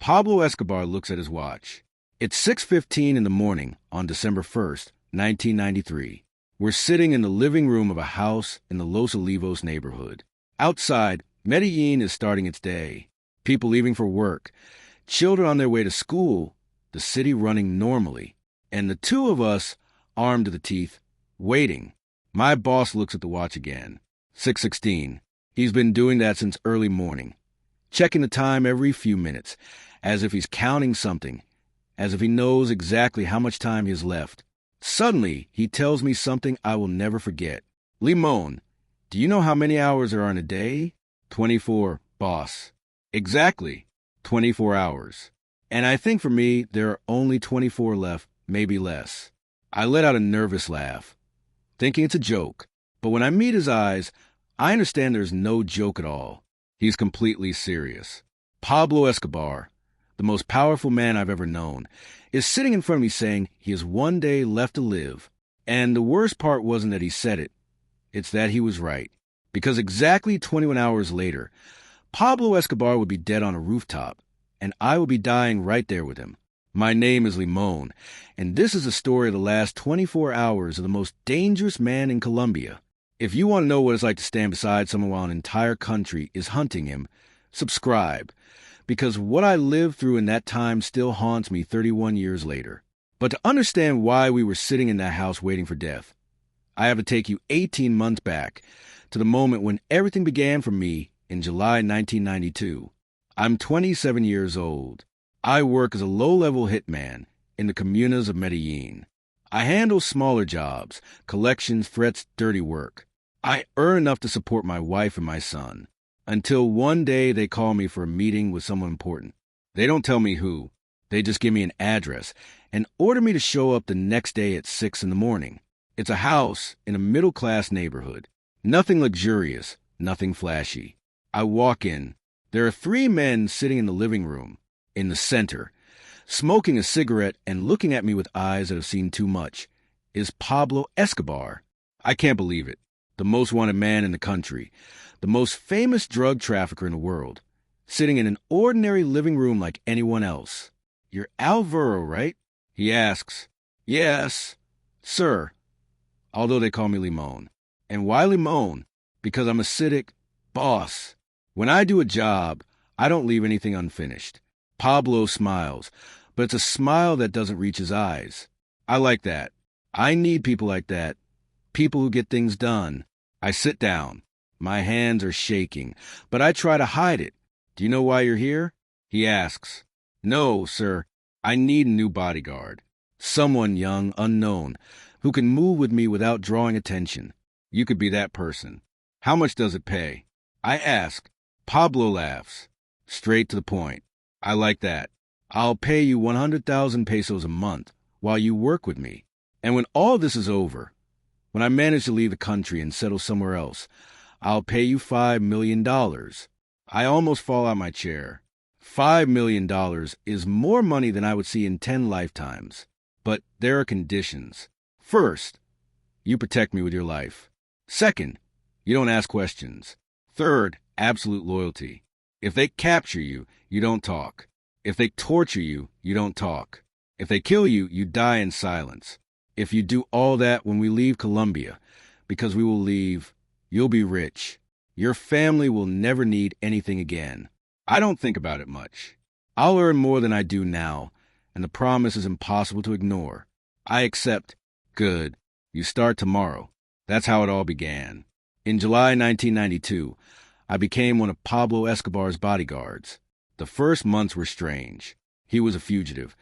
Pablo Escobar looks at his watch. It's 6:15 in the morning on December 1st, 1993. We're sitting in the living room of a house in the Los Olivos neighborhood. Outside, Medellin is starting its day. People leaving for work, children on their way to school, the city running normally. And the two of us, armed to the teeth, waiting. My boss looks at the watch again. 6:16. He's been doing that since early morning, checking the time every few minutes, as if he's counting something, as if he knows exactly how much time he has left. Suddenly, he tells me something I will never forget. "Limon, do you know how many hours there are in a day?" 24, boss. Exactly, 24 hours. And I think for me, there are only 24 left, maybe less. I let out a nervous laugh, thinking it's a joke. But when I meet his eyes, I understand there's no joke at all. He's completely serious. Pablo Escobar, the most powerful man I've ever known, is sitting in front of me saying he has one day left to live. And the worst part wasn't that he said it. It's that he was right. Because exactly 21 hours later, Pablo Escobar would be dead on a rooftop, and I would be dying right there with him. My name is Limon, and this is the story of the last 24 hours of the most dangerous man in Colombia. If you want to know what it's like to stand beside someone while an entire country is hunting him, subscribe, because what I lived through in that time still haunts me 31 years later. But to understand why we were sitting in that house waiting for death, I have to take you 18 months back to the moment when everything began for me in July 1992. I'm 27 years old. I work as a low-level hitman in the comunas of Medellin. I handle smaller jobs, collections, threats, dirty work. I earn enough to support my wife and my son, until one day they call me for a meeting with someone important. They don't tell me who. They just give me an address and order me to show up the next day at 6 in the morning. It's a house in a middle-class neighborhood. Nothing luxurious, nothing flashy. I walk in. There are 3 men sitting in the living room, in the center, smoking a cigarette and looking at me with eyes that have seen too much. Is Pablo Escobar. I can't believe it. The most wanted man in the country, the most famous drug trafficker in the world, sitting in an ordinary living room like anyone else. "You're Alvaro, right?" he asks. "Yes, sir," although they call me Limon. And why Limon? Because I'm acidic. Boss. When I do a job, I don't leave anything unfinished. Pablo smiles, but it's a smile that doesn't reach his eyes. I like that. I need people like that. People who get things done. I sit down. My hands are shaking, but I try to hide it. "Do you know why you're here?" he asks. "No, sir. I need a new bodyguard. Someone young, unknown, who can move with me without drawing attention. You could be that person. How much does it pay?" I ask. Pablo laughs. Straight to the point. "I like that. I'll pay you 100,000 pesos a month while you work with me. And when all this is over, when I manage to leave the country and settle somewhere else, I'll pay you $5 million. I almost fall out my chair. $5 million is more money than I would see in 10 lifetimes. But there are conditions. First, you protect me with your life. Second, you don't ask questions. Third, absolute loyalty. If they capture you, you don't talk. If they torture you, you don't talk. If they kill you, you die in silence. If you do all that when we leave Colombia, because we will leave, you'll be rich. Your family will never need anything again. I don't think about it much. I'll earn more than I do now, and the promise is impossible to ignore. I accept. Good. You start tomorrow. That's how it all began. In July 1992, I became one of Pablo Escobar's bodyguards. The first months were strange. He was a fugitive,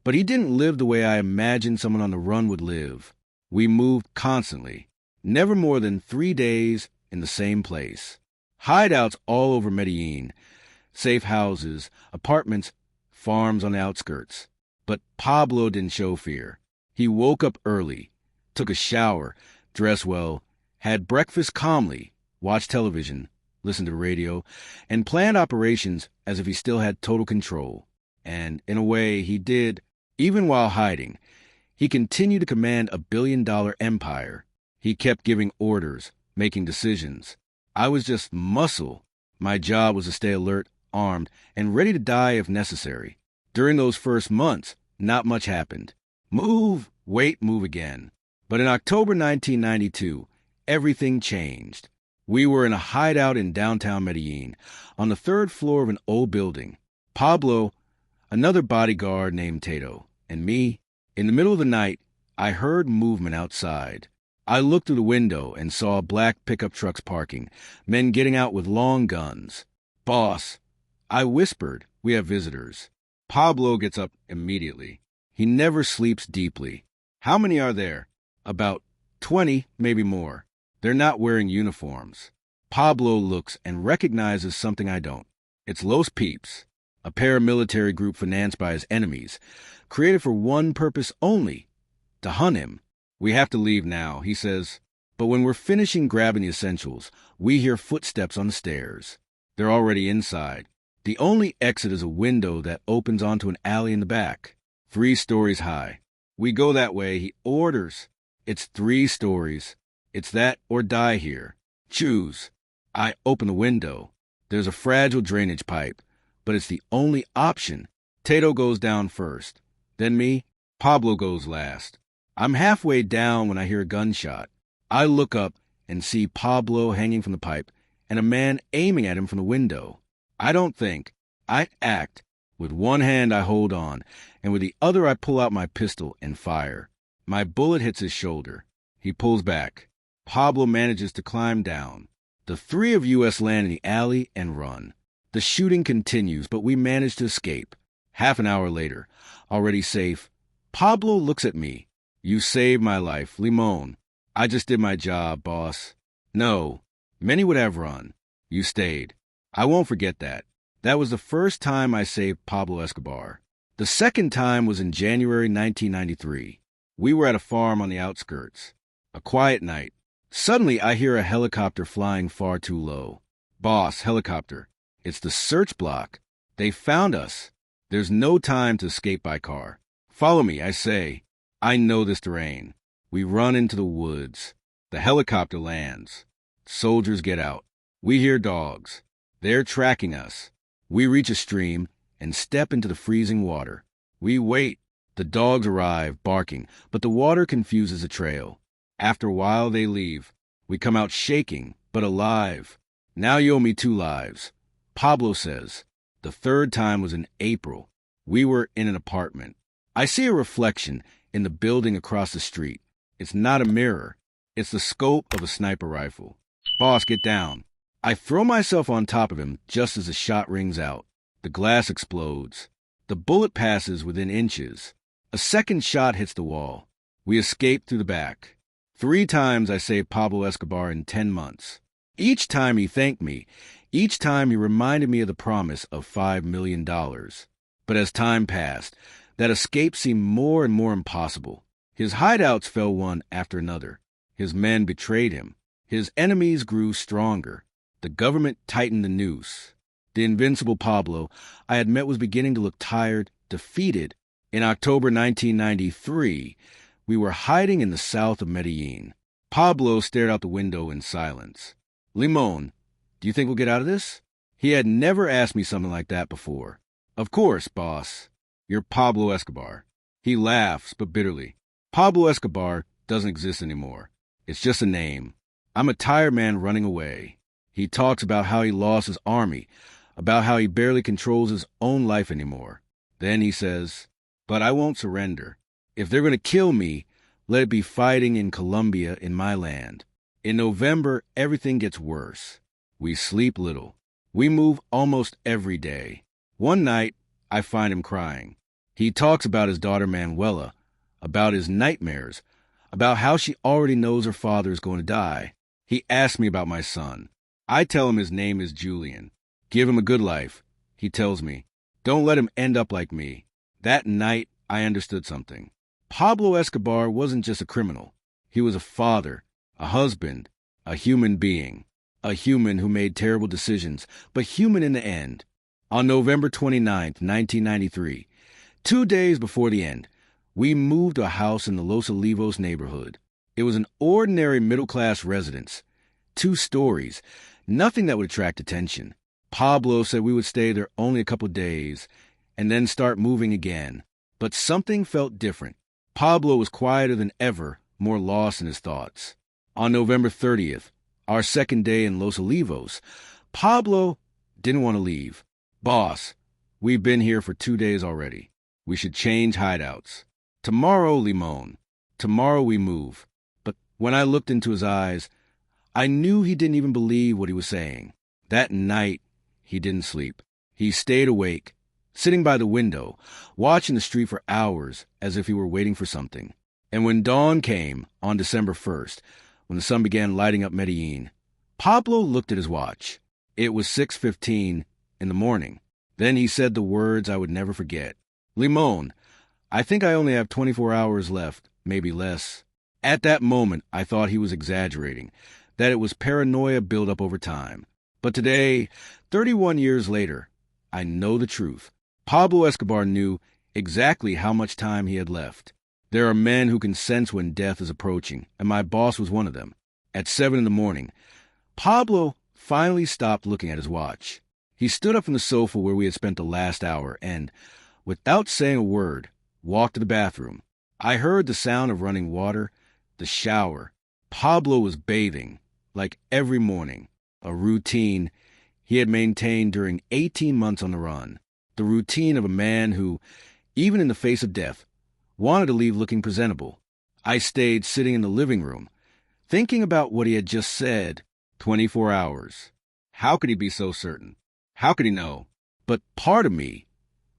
but he didn't live the way I imagined someone on the run would live. We moved constantly, never more than 3 days in the same place. Hideouts all over Medellin, safe houses, apartments, farms on the outskirts. But Pablo didn't show fear. He woke up early, took a shower, dressed well, had breakfast calmly, watched television, listened to radio, and planned operations as if he still had total control. And, in a way, he did. Even while hiding, he continued to command a billion-dollar empire. He kept giving orders, making decisions. I was just muscle. My job was to stay alert, armed, and ready to die if necessary. During those first months, not much happened. Move, wait, move again. But in October 1992, everything changed. We were in a hideout in downtown Medellin, on the third floor of an old building. Pablo, another bodyguard named Tato, and me. In the middle of the night, I heard movement outside. I looked through the window and saw black pickup trucks parking, men getting out with long guns. "Boss," I whispered, "we have visitors." Pablo gets up immediately. He never sleeps deeply. "How many are there?" "About 20, maybe more. They're not wearing uniforms." Pablo looks and recognizes something I don't. It's Los Peeps, a paramilitary group financed by his enemies, created for one purpose only, to hunt him. "We have to leave now," he says. But when we're finishing grabbing the essentials, we hear footsteps on the stairs. They're already inside. The only exit is a window that opens onto an alley in the back, 3 stories high. We go that way, he orders. It's 3 stories. It's that or die here. Choose. I open the window. There's a fragile drainage pipe, but it's the only option. Tato goes down first. Then me. Pablo goes last. I'm halfway down when I hear a gunshot. I look up and see Pablo hanging from the pipe and a man aiming at him from the window. I don't think. I act. With one hand I hold on, and with the other I pull out my pistol and fire. My bullet hits his shoulder. He pulls back. Pablo manages to climb down. The 3 of us land in the alley and run. The shooting continues, but we manage to escape. Half an hour later, already safe, Pablo looks at me. "You saved my life, Limon." "I just did my job, boss." "No, many would have run. You stayed." I won't forget that. That was the first time I saved Pablo Escobar. The second time was in January 1993. We were at a farm on the outskirts. A quiet night. Suddenly, I hear a helicopter flying far too low. "Boss, helicopter. It's the search block. They found us. There's no time to escape by car. Follow me," I say. I know this terrain. We run into the woods. The helicopter lands. Soldiers get out. We hear dogs. They're tracking us. We reach a stream and step into the freezing water. We wait. The dogs arrive, barking, but the water confuses the trail. After a while, they leave. We come out shaking, but alive. "Now you owe me 2 lives. Pablo says. The third time was in April. We were in an apartment. I see a reflection in the building across the street. It's not a mirror. It's the scope of a sniper rifle. "Boss, get down." I throw myself on top of him just as the shot rings out. The glass explodes. The bullet passes within inches. A second shot hits the wall. We escape through the back. 3 times I saved Pablo Escobar in 10 months. Each time he thanked me. Each time he reminded me of the promise of $5 million. But as time passed, that escape seemed more and more impossible. His hideouts fell one after another. His men betrayed him. His enemies grew stronger. The government tightened the noose. The invincible Pablo I had met was beginning to look tired, defeated. In October 1993, we were hiding in the south of Medellin. Pablo stared out the window in silence. "Limon, do you think we'll get out of this?" He had never asked me something like that before. "Of course, boss. You're Pablo Escobar." He laughs, but bitterly. Pablo Escobar doesn't exist anymore. It's just a name. I'm a tired man running away. He talks about how he lost his army, about how he barely controls his own life anymore. Then he says, "But I won't surrender. If they're going to kill me, let it be fighting in Colombia in my land." In November, everything gets worse. We sleep little. We move almost every day. One night, I find him crying. He talks about his daughter Manuela, about his nightmares, about how she already knows her father is going to die. He asks me about my son. I tell him his name is Julian. Give him a good life. He tells me, don't let him end up like me. That night, I understood something. Pablo Escobar wasn't just a criminal. He was a father, a husband, a human being. A human who made terrible decisions, but human in the end. On November 29th, 1993, 2 days before the end, we moved to a house in the Los Olivos neighborhood. It was an ordinary middle-class residence. 2 stories, nothing that would attract attention. Pablo said we would stay there only a couple days and then start moving again. But something felt different. Pablo was quieter than ever, more lost in his thoughts. On November 30th, our second day in Los Olivos, Pablo didn't want to leave. "Boss, we've been here for 2 days already. We should change hideouts. Tomorrow, Limon. Tomorrow we move." But when I looked into his eyes, I knew he didn't even believe what he was saying. That night, he didn't sleep. He stayed awake, sitting by the window, watching the street for hours as if he were waiting for something. And when dawn came on December 1st, when the sun began lighting up Medellin, Pablo looked at his watch. It was 6:15 in the morning. Then he said the words I would never forget. "Limon, I think I only have 24 hours left, maybe less." At that moment, I thought he was exaggerating, that it was paranoia built up over time. But today, 31 years later, I know the truth. Pablo Escobar knew exactly how much time he had left. There are men who can sense when death is approaching, and my boss was one of them. At 7 in the morning, Pablo finally stopped looking at his watch. He stood up from the sofa where we had spent the last hour and, without saying a word, walked to the bathroom. I heard the sound of running water, the shower. Pablo was bathing, like every morning, a routine he had maintained during 18 months on the run, the routine of a man who, even in the face of death, wanted to leave looking presentable. I stayed sitting in the living room, thinking about what he had just said. 24 hours. How could he be so certain? How could he know? But part of me,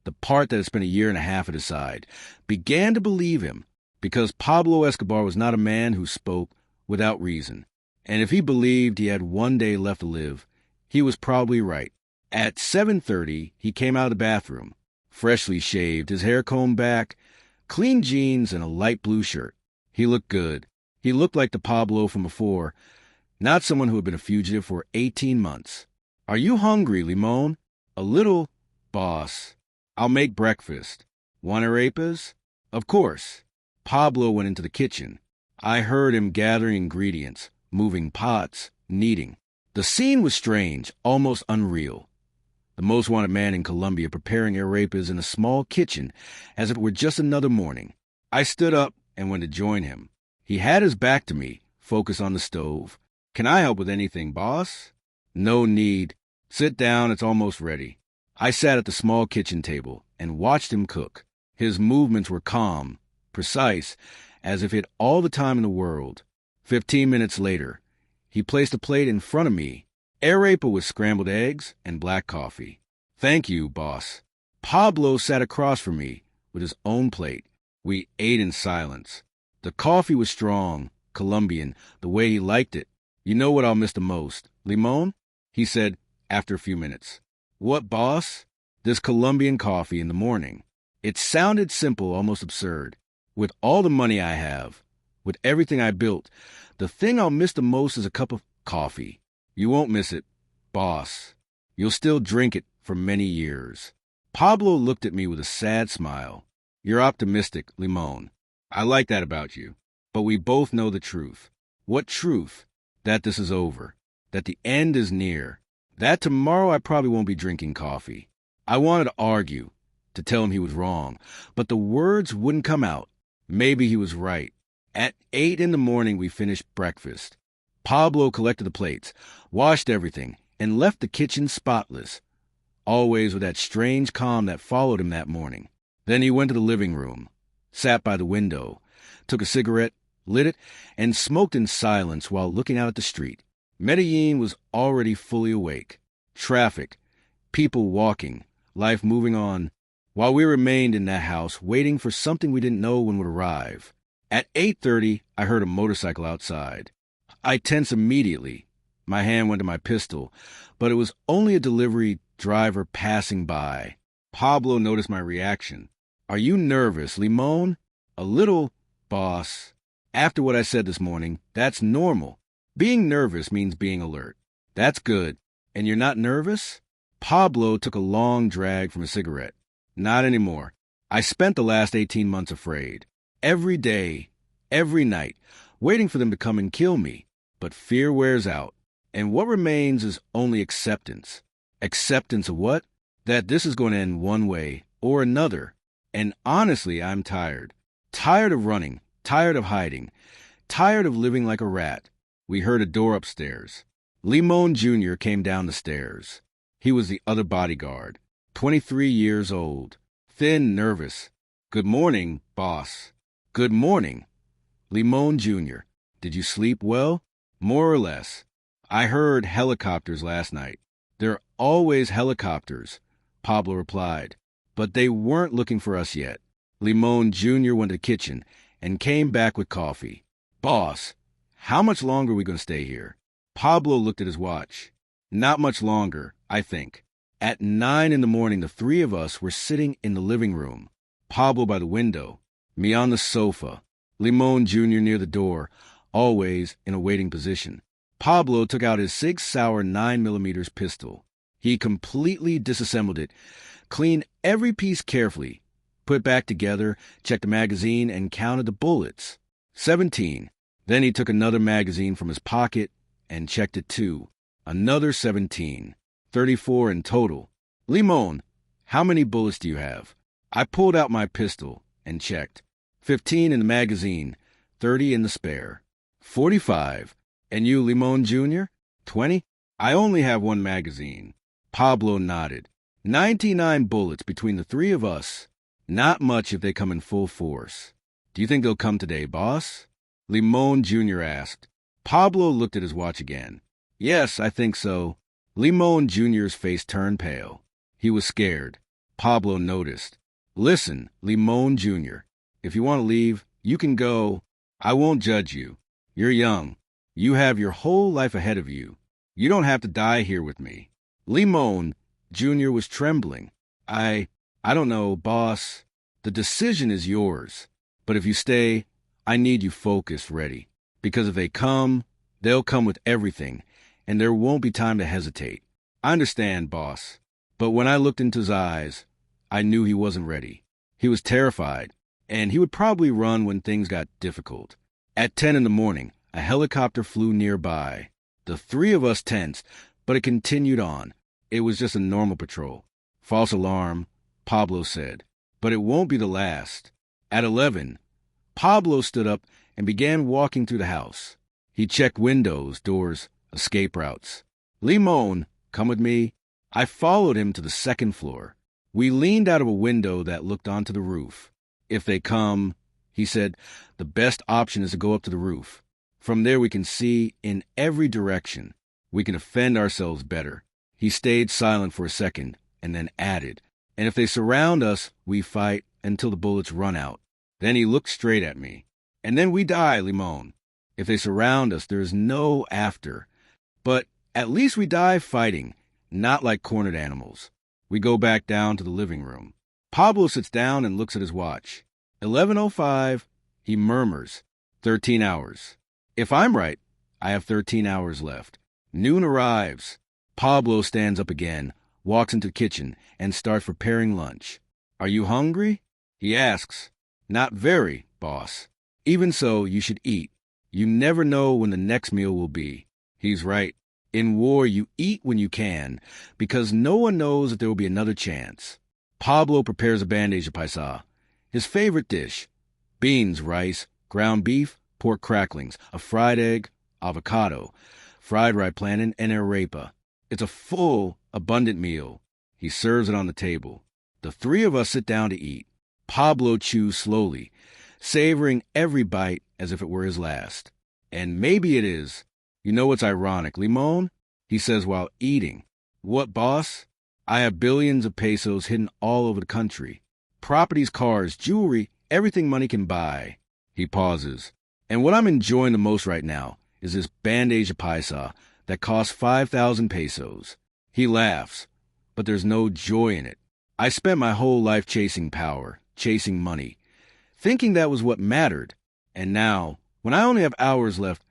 the part that had spent a year and a half at his side, began to believe him, because Pablo Escobar was not a man who spoke without reason. And if he believed he had one day left to live, he was probably right. At 7:30, he came out of the bathroom, freshly shaved, his hair combed back, clean jeans, and a light blue shirt. He looked good. He looked like the Pablo from before, not someone who had been a fugitive for 18 months. "Are you hungry, Limon?" "A little, boss. I'll make breakfast." "Want arepas?" "Of course." Pablo went into the kitchen. I heard him gathering ingredients, moving pots, kneading. The scene was strange, almost unreal. The most wanted man in Colombia preparing arepas in a small kitchen as if it were just another morning. I stood up and went to join him. He had his back to me, focused on the stove. "Can I help with anything, boss?" "No need. Sit down, it's almost ready." I sat at the small kitchen table and watched him cook. His movements were calm, precise, as if he had all the time in the world. 15 minutes later, he placed a plate in front of me, arepa with scrambled eggs and black coffee. "Thank you, boss." Pablo sat across from me with his own plate. We ate in silence. The coffee was strong, Colombian, the way he liked it. "You know what I'll miss the most, Limon?" he said after a few minutes. "What, boss?" "This Colombian coffee in the morning." It sounded simple, almost absurd. With all the money I have, with everything I built, the thing I'll miss the most is a cup of coffee. "You won't miss it, boss. You'll still drink it for many years." Pablo looked at me with a sad smile. "You're optimistic, Limon. I like that about you. But we both know the truth." "What truth?" "That this is over. That the end is near. That tomorrow I probably won't be drinking coffee." I wanted to argue, to tell him he was wrong, but the words wouldn't come out. Maybe he was right. At 8 in the morning, we finished breakfast. Pablo collected the plates, washed everything, and left the kitchen spotless, always with that strange calm that followed him that morning. Then he went to the living room, sat by the window, took a cigarette, lit it, and smoked in silence while looking out at the street. Medellin was already fully awake. Traffic, people walking, life moving on, while we remained in that house waiting for something we didn't know when would arrive. At 8:30, I heard a motorcycle outside. I tensed immediately. My hand went to my pistol, but it was only a delivery driver passing by. Pablo noticed my reaction. "Are you nervous, Limon?" "A little, boss. After what I said this morning, that's normal. Being nervous means being alert." "That's good. And you're not nervous?" Pablo took a long drag from a cigarette. "Not anymore. I spent the last 18 months afraid. Every day, every night, waiting for them to come and kill me. But fear wears out, and what remains is only acceptance. Acceptance of what? That this is going to end one way or another. And honestly, I'm tired. Tired of running, tired of hiding, tired of living like a rat. We heard a door upstairs. Limon Jr. came down the stairs. He was the other bodyguard, 23 years old, thin, nervous. Good morning, boss. Good morning. Limon Jr., did you sleep well? More or less. I heard helicopters last night. There are always helicopters, Pablo replied. But they weren't looking for us yet. Limon Jr. went to the kitchen and came back with coffee. Boss, how much longer are we going to stay here? Pablo looked at his watch. Not much longer, I think. At 9 in the morning, the three of us were sitting in the living room. Pablo by the window, me on the sofa, Limon Jr. near the door, always in a waiting position. Pablo took out his Sig Sauer 9mm pistol. He completely disassembled it, cleaned every piece carefully, put it back together, checked the magazine, and counted the bullets. 17. Then he took another magazine from his pocket and checked it too. Another 17. 34 in total. Limon, how many bullets do you have? I pulled out my pistol and checked. 15 in the magazine, 30 in the spare. 45. And you, Limon Jr.? 20? I only have one magazine. Pablo nodded. 99 bullets between the three of us. Not much if they come in full force. Do you think they'll come today, boss? Limon Jr. asked. Pablo looked at his watch again. Yes, I think so. Limon Jr.'s face turned pale. He was scared. Pablo noticed. Listen, Limon Jr., if you want to leave, you can go. I won't judge you. You're young. You have your whole life ahead of you. You don't have to die here with me. Limon Jr. was trembling. I don't know, boss. The decision is yours. But if you stay, I need you focused, ready. Because if they come, they'll come with everything, and there won't be time to hesitate. I understand, boss. But when I looked into his eyes, I knew he wasn't ready. He was terrified, and he would probably run when things got difficult. At 10 in the morning, a helicopter flew nearby. The three of us tensed, but it continued on. It was just a normal patrol. False alarm, Pablo said. But it won't be the last. At 11, Pablo stood up and began walking through the house. He checked windows, doors, escape routes. Limon, come with me. I followed him to the second floor. We leaned out of a window that looked onto the roof. If they come, he said, the best option is to go up to the roof. From there we can see in every direction. We can defend ourselves better. He stayed silent for a second and then added, and if they surround us, we fight until the bullets run out. Then he looked straight at me. And then we die, Limon. If they surround us, there is no after. But at least we die fighting, not like cornered animals. We go back down to the living room. Pablo sits down and looks at his watch. 11:05, he murmurs, 13 hours. If I'm right, I have 13 hours left. Noon arrives. Pablo stands up again, walks into the kitchen, and starts preparing lunch. Are you hungry? He asks. Not very, boss. Even so, you should eat. You never know when the next meal will be. He's right. In war, you eat when you can, because no one knows if there will be another chance. Pablo prepares a bandeja paisa, his favorite dish. Beans, rice, ground beef, pork cracklings, a fried egg, avocado, fried ripe plantain, and arepa. It's a full, abundant meal. He serves it on the table. The three of us sit down to eat. Pablo chews slowly, savoring every bite as if it were his last. And maybe it is. You know what's ironic, Limon? He says while eating. What, boss? I have billions of pesos hidden all over the country. Properties, cars, jewelry, everything money can buy. He pauses. And what I'm enjoying the most right now is this bandeja paisa that costs 5,000 pesos. He laughs, but there's no joy in it. I spent my whole life chasing power, chasing money, thinking that was what mattered. And now, when I only have hours left,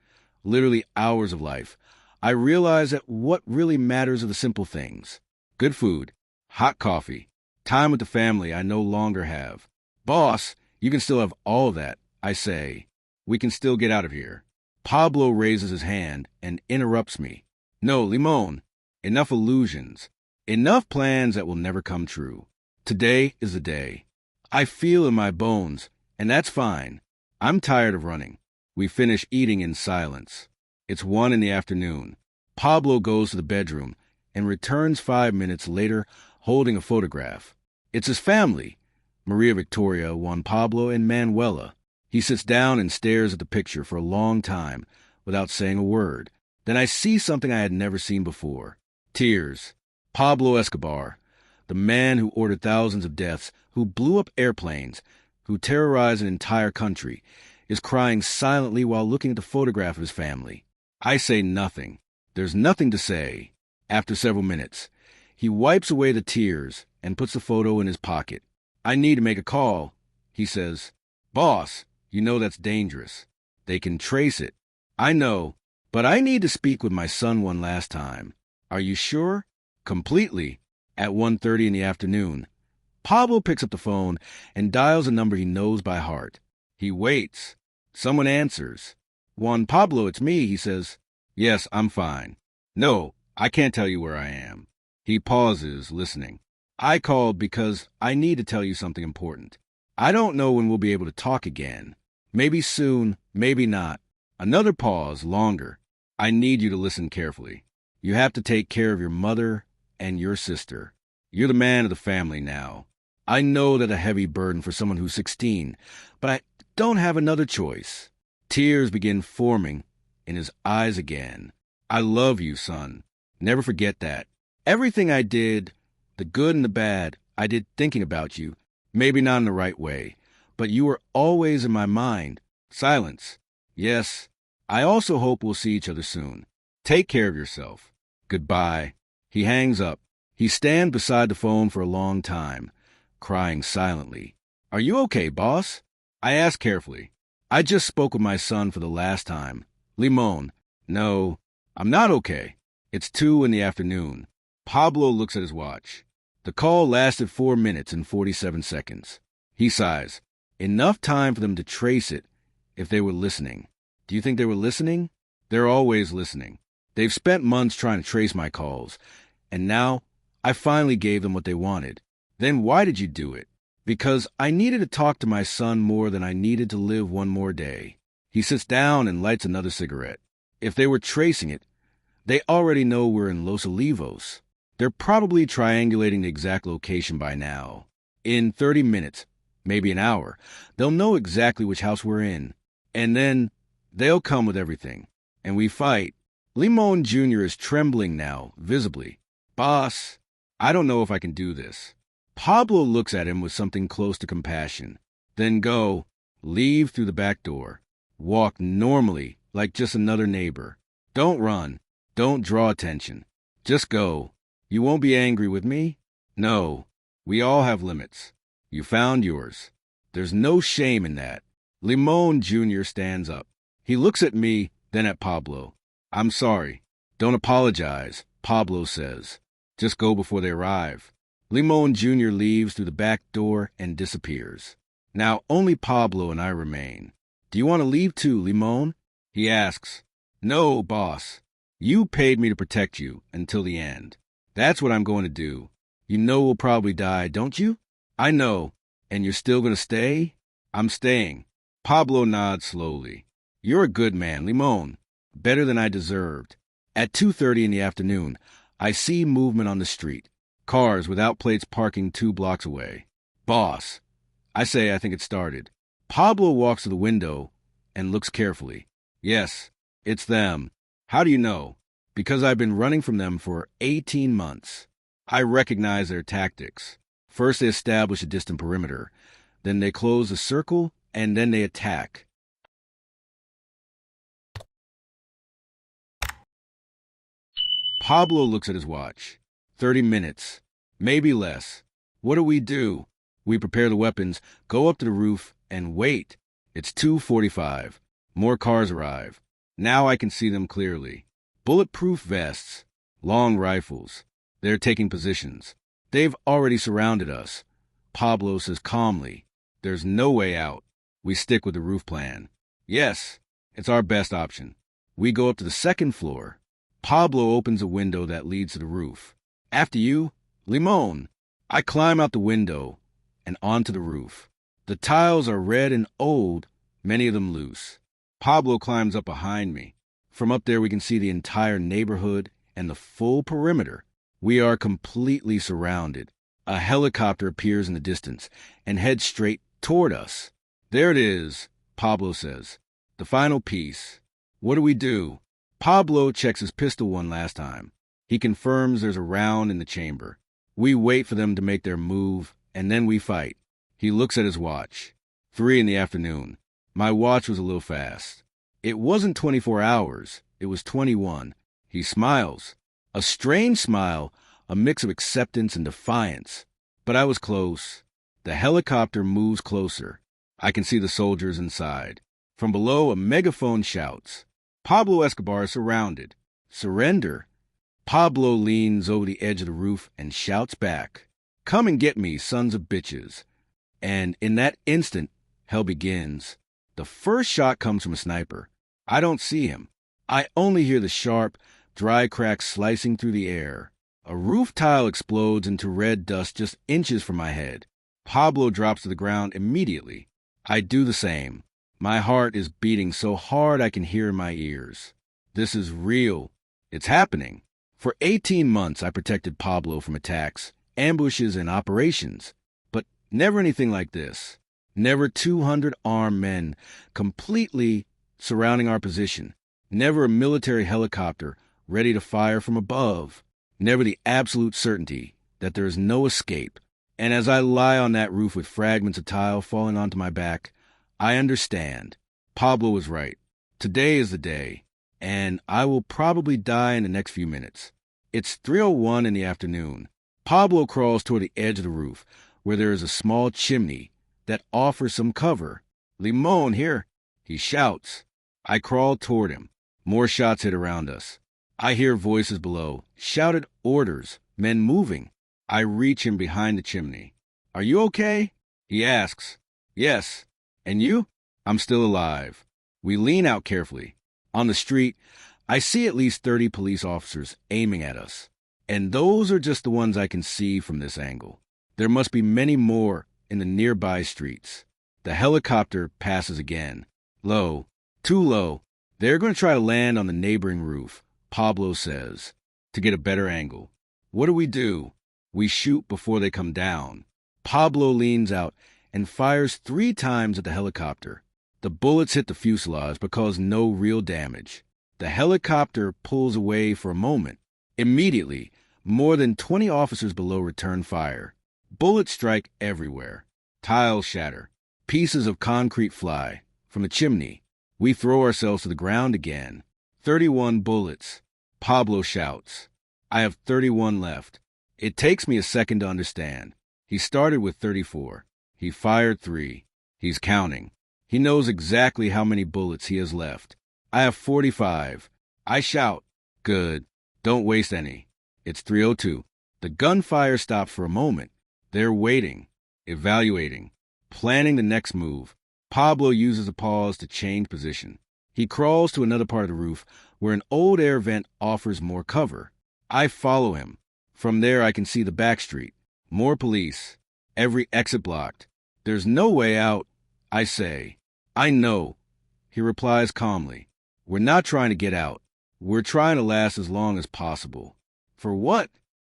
literally hours of life, I realize that what really matters are the simple things. Good food, hot coffee, time with the family I no longer have. Boss, you can still have all of that, I say. We can still get out of here. Pablo raises his hand and interrupts me. No, Limon, enough illusions. Enough plans that will never come true. Today is the day. I feel in my bones, and that's fine. I'm tired of running. We finish eating in silence. It's 1 in the afternoon. Pablo goes to the bedroom and returns 5 minutes later holding a photograph. It's his family, Maria Victoria, Juan Pablo, and Manuela. He sits down and stares at the picture for a long time without saying a word. Then I see something I had never seen before. Tears. Pablo Escobar, the man who ordered thousands of deaths, who blew up airplanes, who terrorized an entire country, is crying silently while looking at the photograph of his family. I say nothing. There's nothing to say. After several minutes, he wipes away the tears and puts the photo in his pocket. I need to make a call, he says. Boss, you know that's dangerous. They can trace it. I know, but I need to speak with my son one last time. Are you sure? Completely. At 1:30 in the afternoon, Pablo picks up the phone and dials a number he knows by heart. He waits. Someone answers. Juan Pablo, it's me, he says. Yes, I'm fine. No, I can't tell you where I am. He pauses, listening. I called because I need to tell you something important. I don't know when we'll be able to talk again. Maybe soon, maybe not. Another pause, longer. I need you to listen carefully. You have to take care of your mother and your sister. You're the man of the family now. I know that's a heavy burden for someone who's 16, but I don't have another choice. Tears begin forming in his eyes again. I love you, son. Never forget that. Everything I did, the good and the bad, I did thinking about you. Maybe not in the right way, but you were always in my mind. Silence. Yes, I also hope we'll see each other soon. Take care of yourself. Goodbye. He hangs up. He stands beside the phone for a long time, crying silently. Are you okay, boss? I ask carefully. I just spoke with my son for the last time. Limon. No, I'm not okay. It's 2 in the afternoon. Pablo looks at his watch. The call lasted 4 minutes and 47 seconds. He sighs. Enough time for them to trace it if they were listening. Do you think they were listening? They're always listening. They've spent months trying to trace my calls, and now I finally gave them what they wanted. Then why did you do it? Because I needed to talk to my son more than I needed to live one more day. He sits down and lights another cigarette. If they were tracing it, they already know we're in Los Olivos. They're probably triangulating the exact location by now. In 30 minutes, maybe an hour, they'll know exactly which house we're in. And then they'll come with everything. And we fight. Limon Jr. is trembling now, visibly. Boss, I don't know if I can do this. Pablo looks at him with something close to compassion. Then go. Leave through the back door. Walk normally, like just another neighbor. Don't run. Don't draw attention. Just go. You won't be angry with me? No. We all have limits. You found yours. There's no shame in that. Limon Jr. stands up. He looks at me, then at Pablo. I'm sorry. Don't apologize, Pablo says. Just go before they arrive. Limon Jr. leaves through the back door and disappears. Now only Pablo and I remain. Do you want to leave too, Limon? He asks. No, boss. You paid me to protect you until the end. That's what I'm going to do. You know we'll probably die, don't you? I know. And you're still going to stay? I'm staying. Pablo nods slowly. You're a good man, Limon. Better than I deserved. At 2:30 in the afternoon, I see movement on the street. Cars without plates parking 2 blocks away. Boss. I say I think it started. Pablo walks to the window and looks carefully. Yes, it's them. How do you know? Because I've been running from them for 18 months. I recognize their tactics. First they establish a distant perimeter. Then they close the circle, and then they attack. Pablo looks at his watch. 30 minutes. Maybe less. What do? We prepare the weapons, go up to the roof, and wait. It's 2:45. More cars arrive. Now I can see them clearly. Bulletproof vests. Long rifles. They're taking positions. They've already surrounded us. Pablo says calmly, there's no way out. We stick with the roof plan. Yes, it's our best option. We go up to the 2nd floor. Pablo opens a window that leads to the roof. After you, Limon. I climb out the window and onto the roof. The tiles are red and old, many of them loose. Pablo climbs up behind me. From up there we can see the entire neighborhood and the full perimeter. We are completely surrounded. A helicopter appears in the distance and heads straight toward us. There it is, Pablo says. The final piece. What do we do? Pablo checks his pistol one last time. He confirms there's a round in the chamber. We wait for them to make their move, and then we fight. He looks at his watch. 3 in the afternoon. My watch was a little fast. It wasn't 24 hours. It was 21. He smiles. A strange smile, a mix of acceptance and defiance. But I was close. The helicopter moves closer. I can see the soldiers inside. From below, a megaphone shouts. Pablo Escobar is surrounded. Surrender? Pablo leans over the edge of the roof and shouts back, "Come and get me, sons of bitches." And in that instant, hell begins. The first shot comes from a sniper. I don't see him. I only hear the sharp, dry cracks slicing through the air. A roof tile explodes into red dust just inches from my head. Pablo drops to the ground immediately. I do the same. My heart is beating so hard I can hear in my ears. This is real. It's happening. For 18 months, I protected Pablo from attacks, ambushes, and operations. But never anything like this. Never 200 armed men completely surrounding our position. Never a military helicopter ready to fire from above. Never the absolute certainty that there is no escape. And as I lie on that roof with fragments of tile falling onto my back, I understand. Pablo was right. Today is the day, and I will probably die in the next few minutes. It's 3:01 in the afternoon. Pablo crawls toward the edge of the roof, where there is a small chimney that offers some cover. "Limon, here!" he shouts. I crawl toward him. More shots hit around us. I hear voices below, shouted orders, men moving. I reach him behind the chimney. "Are you okay?" he asks. "Yes. And you?" "I'm still alive." We lean out carefully. On the street, I see at least 30 police officers aiming at us. And those are just the ones I can see from this angle. There must be many more in the nearby streets. The helicopter passes again. Low. Too low. They're going to try to land on the neighboring roof, Pablo says, to get a better angle. What do? We shoot before they come down. Pablo leans out and fires 3 times at the helicopter. The bullets hit the fuselage but cause no real damage. The helicopter pulls away for a moment. Immediately, more than 20 officers below return fire. Bullets strike everywhere. Tiles shatter. Pieces of concrete fly. From the chimney, we throw ourselves to the ground again. 31 bullets. Pablo shouts. I have 31 left. It takes me a second to understand. He started with 34. He fired 3. He's counting. He knows exactly how many bullets he has left. I have 45. I shout. Good. Don't waste any. It's 3:02. The gunfire stops for a moment. They're waiting, evaluating, planning the next move. Pablo uses a pause to change position. He crawls to another part of the roof where an old air vent offers more cover. I follow him. From there I can see the back street. More police. Every exit blocked. There's no way out. I say. I know. He replies calmly. We're not trying to get out. We're trying to last as long as possible. For what?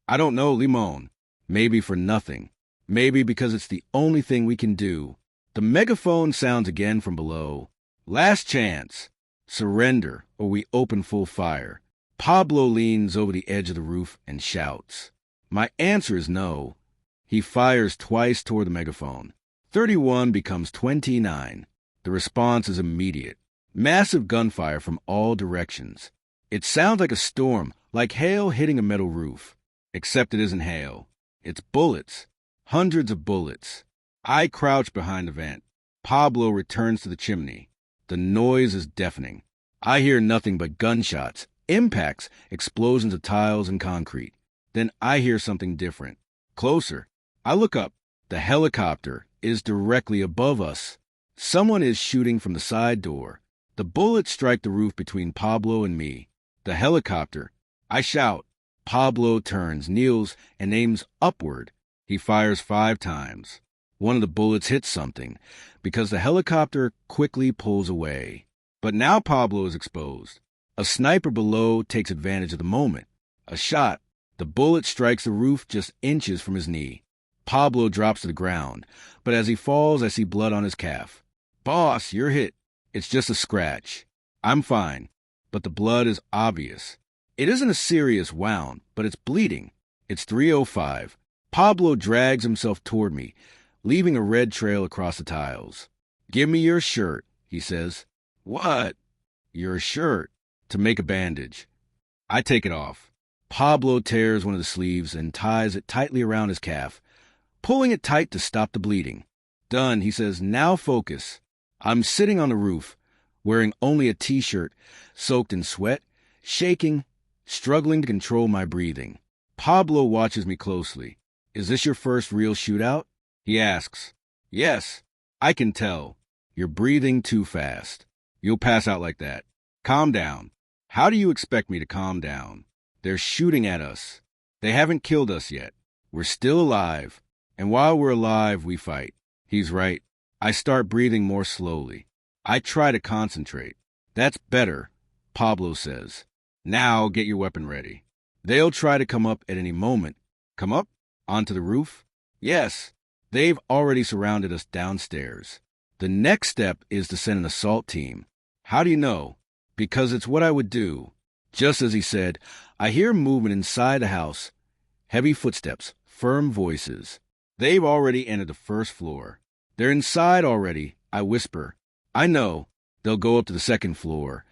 I don't know, Limon. Maybe for nothing. Maybe because it's the only thing we can do. The megaphone sounds again from below. Last chance. Surrender, or we open full fire. Pablo leans over the edge of the roof and shouts. My answer is no. He fires twice toward the megaphone. 31 becomes 29. The response is immediate. Massive gunfire from all directions. It sounds like a storm, like hail hitting a metal roof. Except it isn't hail. It's bullets. Hundreds of bullets. I crouch behind the vent. Pablo returns to the chimney. The noise is deafening. I hear nothing but gunshots, impacts, explosions of tiles and concrete. Then I hear something different. Closer. I look up. The helicopter is directly above us. Someone is shooting from the side door. The bullets strike the roof between Pablo and me. The helicopter. I shout. Pablo turns, kneels, and aims upward. He fires 5 times. One of the bullets hits something, because the helicopter quickly pulls away. But now Pablo is exposed. A sniper below takes advantage of the moment. A shot. The bullet strikes the roof just inches from his knee. Pablo drops to the ground, but as he falls, I see blood on his calf. "Boss, you're hit." "It's just a scratch." "I'm fine." But the blood is obvious. It isn't a serious wound, but it's bleeding. It's 3:05. Pablo drags himself toward me, leaving a red trail across the tiles. "Give me your shirt," he says. "What?" "Your shirt." "To make a bandage." I take it off. Pablo tears one of the sleeves and ties it tightly around his calf, pulling it tight to stop the bleeding. "Done," he says. "Now focus." I'm sitting on the roof, wearing only a t-shirt, soaked in sweat, shaking, struggling to control my breathing. Pablo watches me closely. "Is this your first real shootout?" he asks. "Yes, I can tell. You're breathing too fast. You'll pass out like that. Calm down." "How do you expect me to calm down? They're shooting at us. They haven't killed us yet. We're still alive. And while we're alive, we fight." He's right. I start breathing more slowly. I try to concentrate. "That's better," Pablo says. "Now get your weapon ready. They'll try to come up at any moment." "Come up? Onto the roof?" "Yes. They've already surrounded us downstairs. The next step is to send an assault team." "How do you know?" "Because it's what I would do." Just as he said, I hear movement inside the house. Heavy footsteps, firm voices. They've already entered the first floor. "They're inside already," I whisper. I know. They'll go up to the second floor,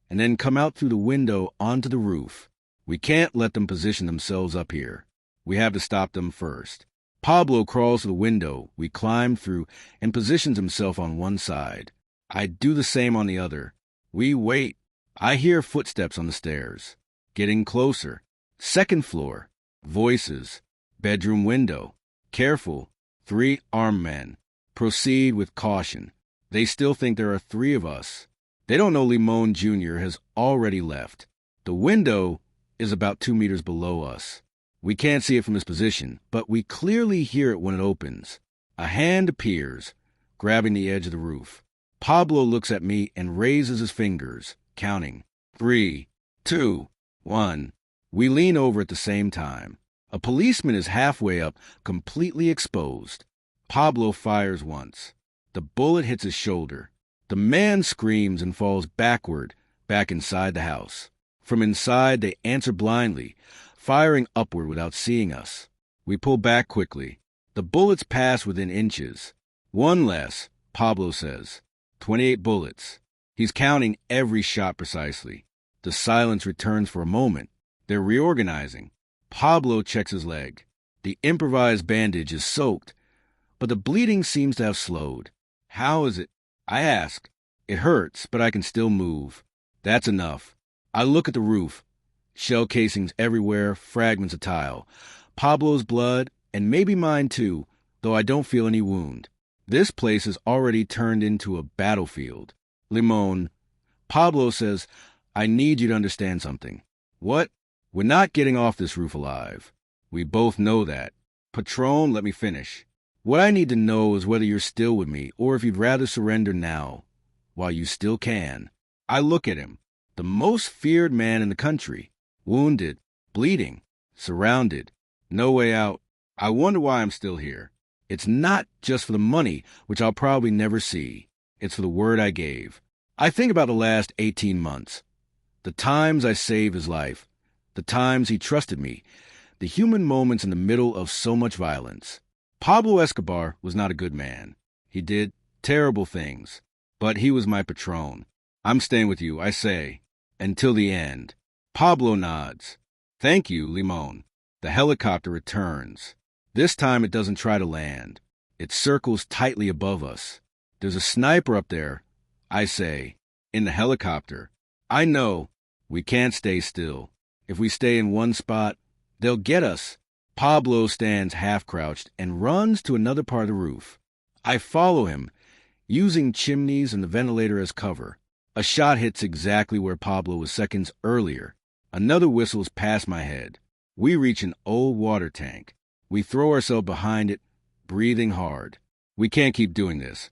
and then come out through the window onto the roof. We can't let them position themselves up here. We have to stop them first. Pablo crawls to the window. We climb through and positions himself on one side. I do the same on the other. We wait. I hear footsteps on the stairs. Getting closer. Second floor. Voices. Bedroom window. Careful. 3 armed men. Proceed with caution. They still think there are 3 of us. They don't know Limon Jr. has already left. The window is about 2 meters below us. We can't see it from this position, but we clearly hear it when it opens. A hand appears, grabbing the edge of the roof. Pablo looks at me and raises his fingers, counting. 3, 2, 1. We lean over at the same time. A policeman is halfway up, completely exposed. Pablo fires once. The bullet hits his shoulder. The man screams and falls backward, back inside the house. From inside, they answer blindly, firing upward without seeing us. We pull back quickly. The bullets pass within inches. 1 less, Pablo says. 28 bullets. He's counting every shot precisely. The silence returns for a moment. They're reorganizing. Pablo checks his leg. The improvised bandage is soaked, but the bleeding seems to have slowed. "How is it?" I ask. "It hurts, but I can still move." That's enough. I look at the roof. Shell casings everywhere, fragments of tile. Pablo's blood, and maybe mine too, though I don't feel any wound. This place has already turned into a battlefield. Limon. Pablo says, "I need you to understand something." "What?" "We're not getting off this roof alive. We both know that." "Patron, let me finish. What I need to know is whether you're still with me, or if you'd rather surrender now, while you still can." I look at him. The most feared man in the country. Wounded, bleeding, surrounded, no way out. I wonder why I'm still here. It's not just for the money, which I'll probably never see. It's for the word I gave. I think about the last 18 months. The times I saved his life. The times he trusted me. The human moments in the middle of so much violence. Pablo Escobar was not a good man. He did terrible things. But he was my patron. "I'm staying with you," I say, "until the end." Pablo nods. "Thank you, Limon." The helicopter returns. This time it doesn't try to land. It circles tightly above us. "There's a sniper up there," I say, "in the helicopter." I know. We can't stay still. If we stay in one spot, they'll get us. Pablo stands half-crouched and runs to another part of the roof. I follow him, using chimneys and the ventilator as cover. A shot hits exactly where Pablo was seconds earlier. Another whistles past my head. We reach an old water tank. We throw ourselves behind it, breathing hard. We can't keep doing this.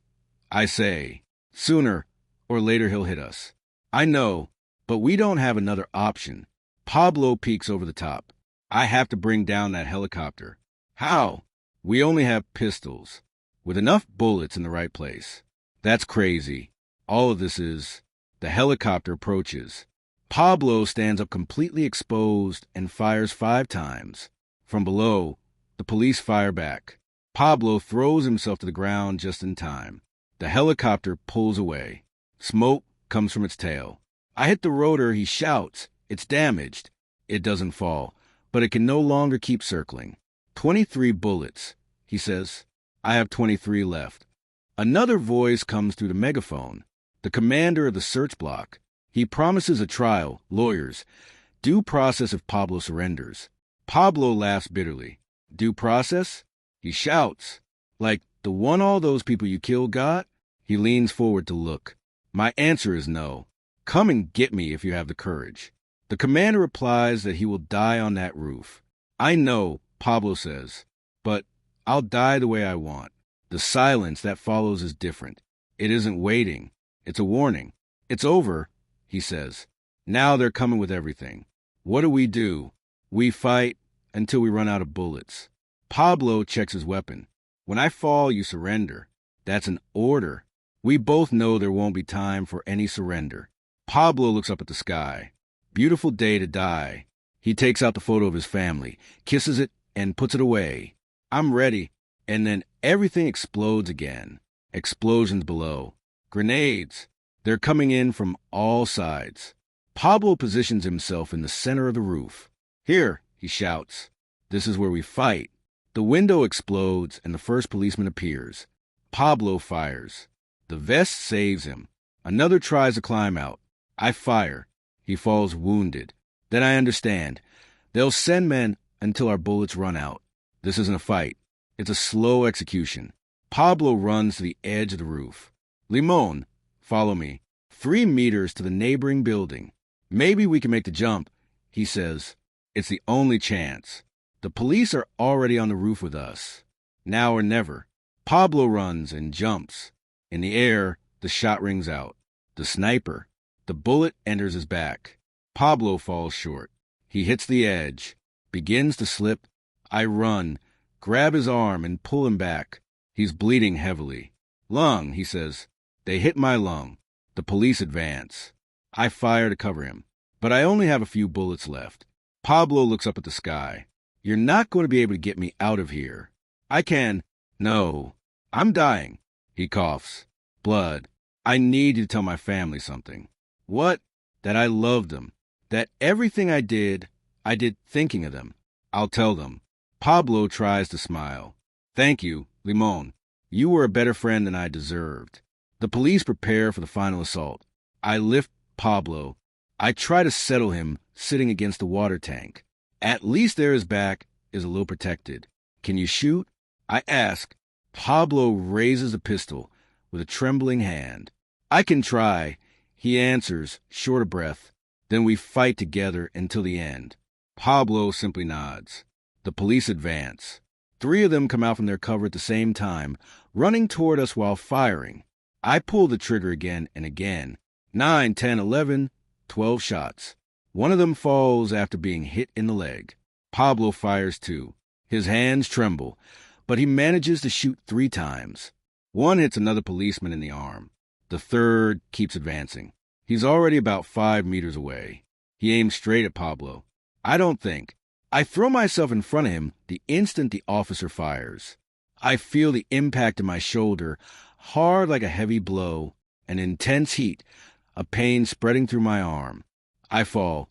I say, sooner or later he'll hit us. I know, but we don't have another option. Pablo peeks over the top. I have to bring down that helicopter. How? We only have pistols, with enough bullets in the right place. That's crazy. All of this is... The helicopter approaches. Pablo stands up completely exposed and fires 5 times. From below, the police fire back. Pablo throws himself to the ground just in time. The helicopter pulls away. Smoke comes from its tail. I hit the rotor, he shouts. It's damaged. It doesn't fall, but it can no longer keep circling. 23 bullets, he says. I have 23 left. Another voice comes through the megaphone. The commander of the search block. He promises a trial, lawyers, due process if Pablo surrenders. Pablo laughs bitterly. Due process? He shouts. Like the one all those people you killed got? He leans forward to look. My answer is no. Come and get me if you have the courage. The commander replies that he will die on that roof. I know, Pablo says, but I'll die the way I want. The silence that follows is different. It isn't waiting. It's a warning. It's over, he says. Now they're coming with everything. What do? We fight until we run out of bullets. Pablo checks his weapon. When I fall, you surrender. That's an order. We both know there won't be time for any surrender. Pablo looks up at the sky. Beautiful day to die. He takes out the photo of his family, kisses it, and puts it away. I'm ready. And then everything explodes again. Explosions below. Grenades. They're coming in from all sides. Pablo positions himself in the center of the roof. Here, he shouts. This is where we fight. The window explodes and the first policeman appears. Pablo fires. The vest saves him. Another tries to climb out. I fire. He falls wounded. Then I understand. They'll send men until our bullets run out. This isn't a fight. It's a slow execution. Pablo runs to the edge of the roof. Limon, follow me. 3 meters to the neighboring building. Maybe we can make the jump, he says. It's the only chance. The police are already on the roof with us. Now or never. Pablo runs and jumps. In the air, the shot rings out. The sniper. The bullet enters his back. Pablo falls short. He hits the edge. Begins to slip. I run, grab his arm and pull him back. He's bleeding heavily. Lung, he says. They hit my lung. The police advance. I fire to cover him. But I only have a few bullets left. Pablo looks up at the sky. You're not going to be able to get me out of here. I can. No. I'm dying. He coughs. Blood. I need you to tell my family something. What? That I loved them. That everything I did thinking of them. I'll tell them. Pablo tries to smile. Thank you, Limon. You were a better friend than I deserved. The police prepare for the final assault. I lift Pablo. I try to settle him sitting against the water tank. At least there his back is a little protected. Can you shoot? I ask. Pablo raises a pistol with a trembling hand. I can try, he answers, short of breath. Then we fight together until the end. Pablo simply nods. The police advance. 3 of them come out from their cover at the same time, running toward us while firing. I pull the trigger again and again. 9, 10, 11, 12 shots. One of them falls after being hit in the leg. Pablo fires too. His hands tremble, but he manages to shoot 3 times. One hits another policeman in the arm. The third keeps advancing. He's already about 5 meters away. He aims straight at Pablo. I don't think. I throw myself in front of him the instant the officer fires. I feel the impact in my shoulder, hard like a heavy blow, an intense heat, a pain spreading through my arm. I fall,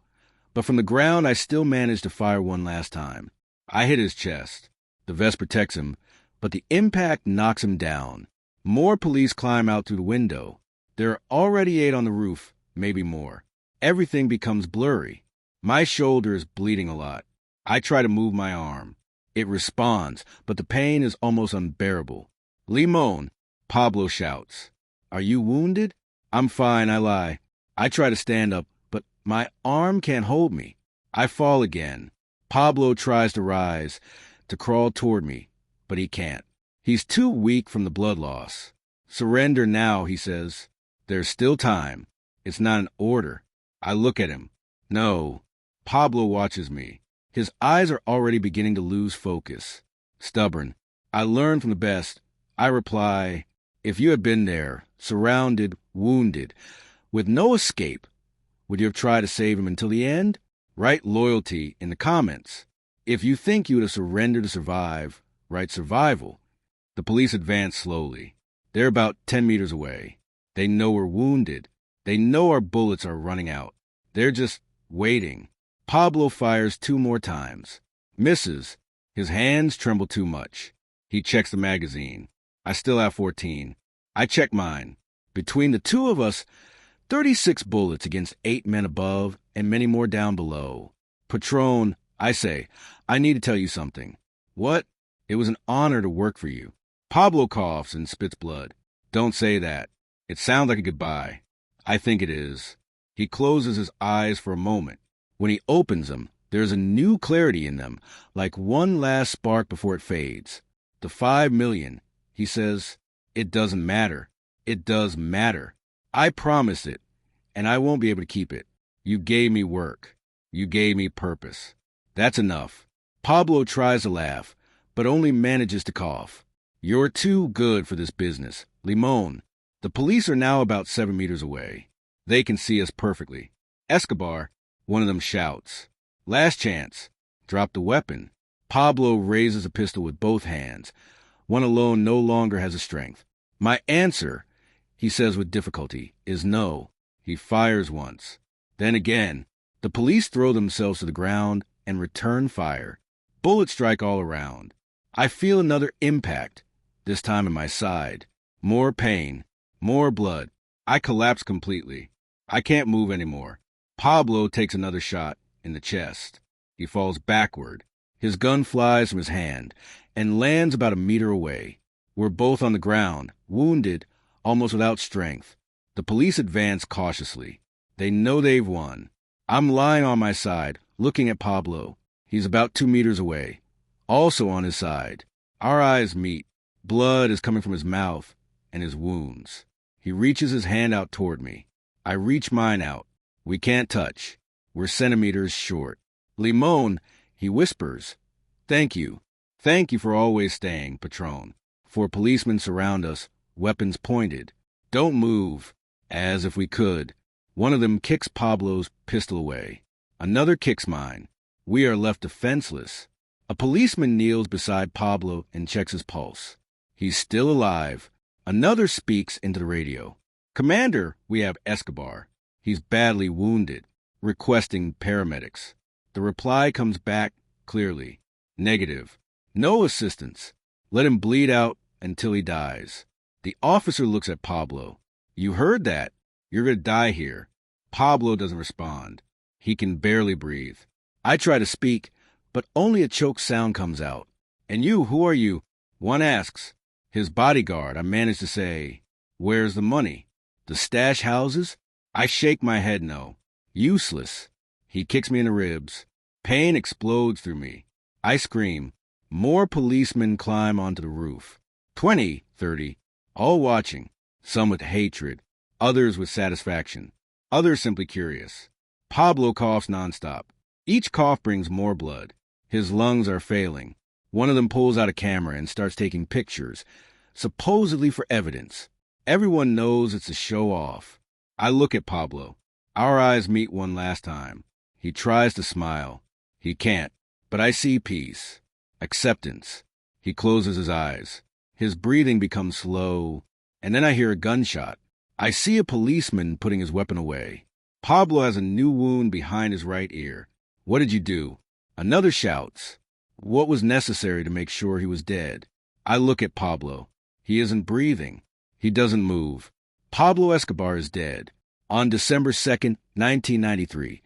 but from the ground I still manage to fire one last time. I hit his chest. The vest protects him, but the impact knocks him down. More police climb out through the window. There are already 8 on the roof, maybe more. Everything becomes blurry. My shoulder is bleeding a lot. I try to move my arm. It responds, but the pain is almost unbearable. Limon, Pablo shouts. Are you wounded? I'm fine, I lie. I try to stand up, but my arm can't hold me. I fall again. Pablo tries to rise, to crawl toward me, but he can't. He's too weak from the blood loss. Surrender now, he says. There's still time. It's not an order. I look at him. No. Pablo watches me. His eyes are already beginning to lose focus. Stubborn. I learn from the best. I reply, if you had been there, surrounded, wounded, with no escape, would you have tried to save him until the end? Write loyalty in the comments. If you think you would have surrendered to survive, write survival. The police advance slowly. They're about 10 meters away. They know we're wounded. They know our bullets are running out. They're just waiting. Pablo fires 2 more times. Misses. His hands tremble too much. He checks the magazine. I still have 14. I check mine. Between the two of us, 36 bullets against 8 men above and many more down below. Patron, I say, I need to tell you something. What? It was an honor to work for you. Pablo coughs and spits blood. Don't say that. It sounds like a goodbye. I think it is. He closes his eyes for a moment. When he opens them, there's a new clarity in them, like one last spark before it fades. The 5 million, he says, it doesn't matter. It does matter. I promised it, and I won't be able to keep it. You gave me work. You gave me purpose. That's enough. Pablo tries to laugh, but only manages to cough. You're too good for this business. Limon. The police are now about 7 meters away. They can see us perfectly. Escobar, one of them shouts. Last chance. Drop the weapon. Pablo raises a pistol with both hands. One alone no longer has the strength. My answer, he says with difficulty, is no. He fires once. Then again. The police throw themselves to the ground and return fire. Bullets strike all around. I feel another impact, this time in my side. More pain. More blood. I collapse completely. I can't move anymore. Pablo takes another shot in the chest. He falls backward. His gun flies from his hand and lands about a meter away. We're both on the ground, wounded, almost without strength. The police advance cautiously. They know they've won. I'm lying on my side, looking at Pablo. He's about 2 meters away. Also on his side. Our eyes meet. Blood is coming from his mouth and his wounds. He reaches his hand out toward me. I reach mine out. We can't touch. We're centimeters short. Limon, he whispers. Thank you. Thank you for always staying, Patron. 4 policemen surround us, weapons pointed. Don't move. As if we could. One of them kicks Pablo's pistol away. Another kicks mine. We are left defenseless. A policeman kneels beside Pablo and checks his pulse. He's still alive. Another speaks into the radio. Commander, we have Escobar. He's badly wounded, requesting paramedics. The reply comes back clearly. Negative. No assistance. Let him bleed out until he dies. The officer looks at Pablo. You heard that. You're going to die here. Pablo doesn't respond. He can barely breathe. I try to speak, but only a choked sound comes out. And you, who are you? One asks. His bodyguard, I manage to say. Where's the money? The stash houses? I shake my head no. Useless. He kicks me in the ribs. Pain explodes through me. I scream. More policemen climb onto the roof. 20, 30, all watching. Some with hatred, others with satisfaction, others simply curious. Pablo coughs nonstop. Each cough brings more blood. His lungs are failing. One of them pulls out a camera and starts taking pictures, supposedly for evidence. Everyone knows it's a show off. I look at Pablo. Our eyes meet one last time. He tries to smile. He can't, but I see peace, acceptance. He closes his eyes. His breathing becomes slow, and then I hear a gunshot. I see a policeman putting his weapon away. Pablo has a new wound behind his right ear. What did you do? Another shouts. What was necessary to make sure he was dead? I look at Pablo. He isn't breathing. He doesn't move. Pablo Escobar is dead. On December 2nd, 1993,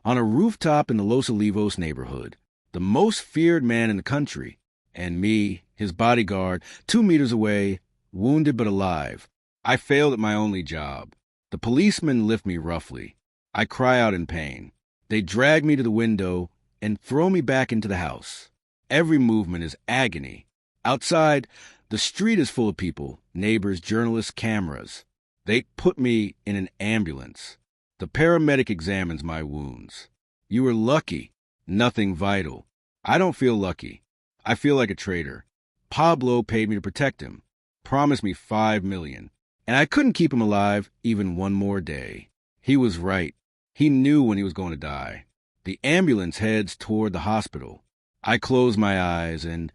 on a rooftop in the Los Olivos neighborhood, the most feared man in the country, and me, his bodyguard, 2 meters away, wounded but alive. I failed at my only job. The policemen lift me roughly. I cry out in pain. They drag me to the window and throw me back into the house. Every movement is agony. Outside, the street is full of people, neighbors, journalists, cameras. They put me in an ambulance. The paramedic examines my wounds. You were lucky. Nothing vital. I don't feel lucky. I feel like a traitor. Pablo paid me to protect him. Promised me $5 million. And I couldn't keep him alive even one more day. He was right. He knew when he was going to die. The ambulance heads toward the hospital. I close my eyes and,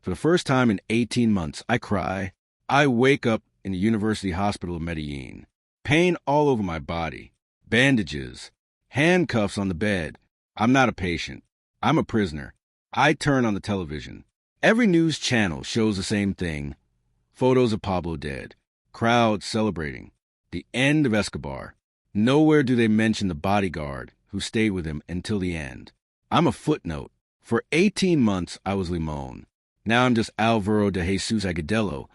for the first time in 18 months, I cry. I wake up in the University Hospital of Medellin. Pain all over my body. Bandages. Handcuffs on the bed. I'm not a patient. I'm a prisoner. I turn on the television. Every news channel shows the same thing. Photos of Pablo dead. Crowds celebrating. The end of Escobar. Nowhere do they mention the bodyguard who stayed with him until the end. I'm a footnote. For 18 months, I was Limon. Now I'm just Alvaro de Jesus Agudelo,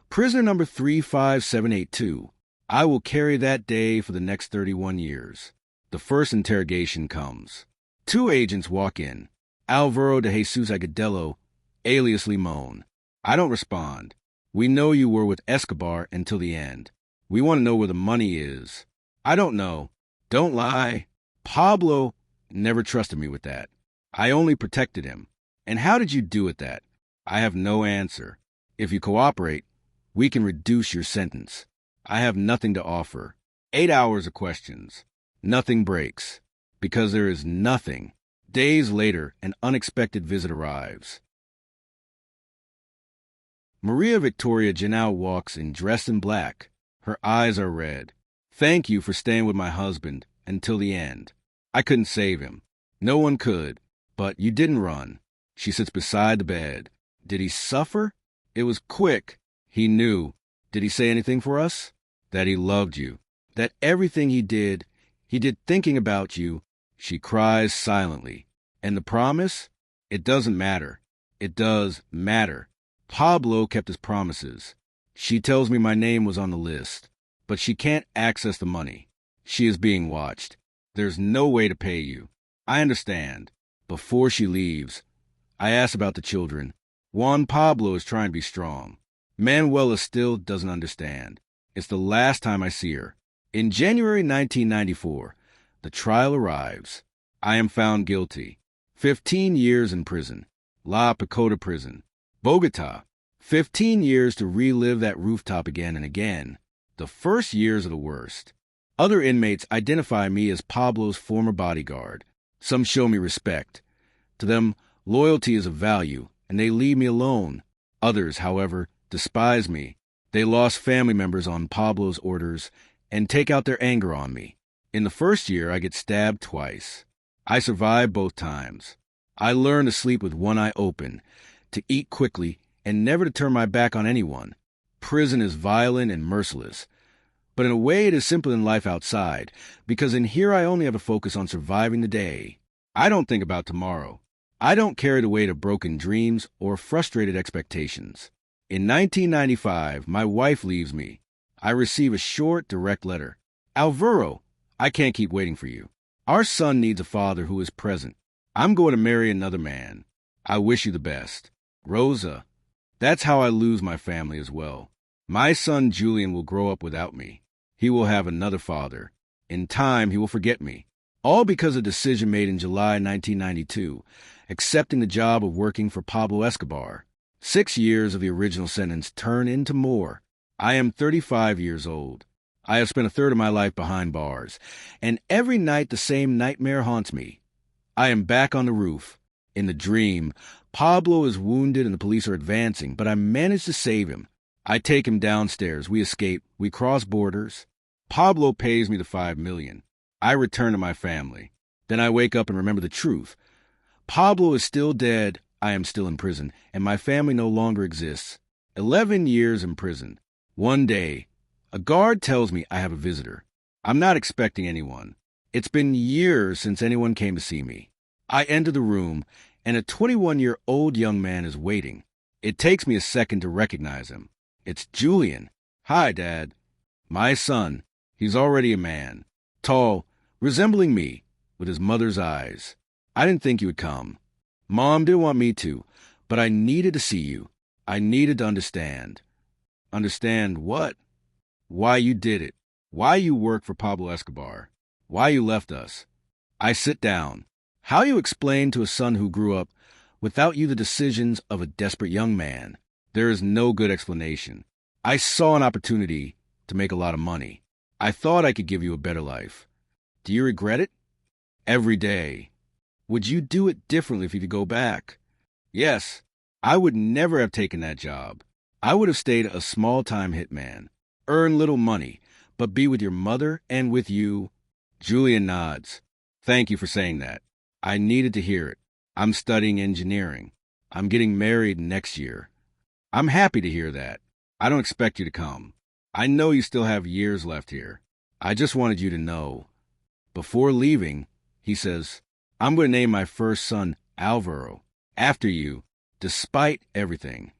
prisoner number 35782. I will carry that day for the next 31 years. The first interrogation comes. 2 agents walk in. Alvaro de Jesus Agudelo, alias Limon. I don't respond. We know you were with Escobar until the end. We want to know where the money is. I don't know. Don't lie. Pablo never trusted me with that. I only protected him. And how did you do it that? I have no answer. If you cooperate, we can reduce your sentence. I have nothing to offer. 8 hours of questions. Nothing breaks. Because there is nothing. Days later, an unexpected visit arrives. Maria Victoria Janau walks in dressed in black. Her eyes are red. Thank you for staying with my husband until the end. I couldn't save him. No one could. But you didn't run. She sits beside the bed. Did he suffer? It was quick. He knew. Did he say anything for us? That he loved you. That everything he did thinking about you. She cries silently. And the promise? It doesn't matter. It does matter. Pablo kept his promises. She tells me my name was on the list, but she can't access the money. She is being watched. There's no way to pay you. I understand. Before she leaves, I ask about the children. Juan Pablo is trying to be strong. Manuela still doesn't understand. It's the last time I see her. In January 1994, the trial arrives. I am found guilty. 15 years in prison. La Picota prison. Bogota. 15 years to relive that rooftop again and again. The first years are the worst. Other inmates identify me as Pablo's former bodyguard. Some show me respect. To them, loyalty is of value, and they leave me alone. Others, however, despise me. They lost family members on Pablo's orders and take out their anger on me. In the first year, I get stabbed twice. I survive both times. I learn to sleep with one eye open, to eat quickly, and never to turn my back on anyone. Prison is violent and merciless. But in a way, it is simpler than life outside, because in here I only have to focus on surviving the day. I don't think about tomorrow. I don't carry the weight of broken dreams or frustrated expectations. In 1995, my wife leaves me. I receive a short, direct letter. Alvaro, I can't keep waiting for you. Our son needs a father who is present. I'm going to marry another man. I wish you the best. Rosa. That's how I lose my family as well. My son Julian will grow up without me. He will have another father. In time, he will forget me. All because of a decision made in July 1992, accepting the job of working for Pablo Escobar. 6 years of the original sentence turn into more. I am 35 years old. I have spent a third of my life behind bars, and every night the same nightmare haunts me. I am back on the roof. In the dream, Pablo is wounded and the police are advancing, but I manage to save him. I take him downstairs. We escape. We cross borders. Pablo pays me the $5 million. I return to my family. Then I wake up and remember the truth. Pablo is still dead. I am still in prison, and my family no longer exists. 11 years in prison. One day, a guard tells me I have a visitor. I'm not expecting anyone. It's been years since anyone came to see me. I enter the room, and a 21-year-old young man is waiting. It takes me a second to recognize him. It's Julian. Hi, Dad. My son. He's already a man. Tall, resembling me, with his mother's eyes. I didn't think you would come. Mom didn't want me to, but I needed to see you. I needed to understand. Understand what? Why you did it. Why you work for Pablo Escobar. Why you left us. I sit down. How you explain to a son who grew up without you the decisions of a desperate young man? There is no good explanation. I saw an opportunity to make a lot of money. I thought I could give you a better life. Do you regret it? Every day. Would you do it differently if you could go back? Yes. I would never have taken that job. I would have stayed a small-time hitman, earn little money, but be with your mother and with you. Julian nods. Thank you for saying that. I needed to hear it. I'm studying engineering. I'm getting married next year. I'm happy to hear that. I don't expect you to come. I know you still have years left here. I just wanted you to know. Before leaving, he says, I'm going to name my first son Alvaro, after you, despite everything.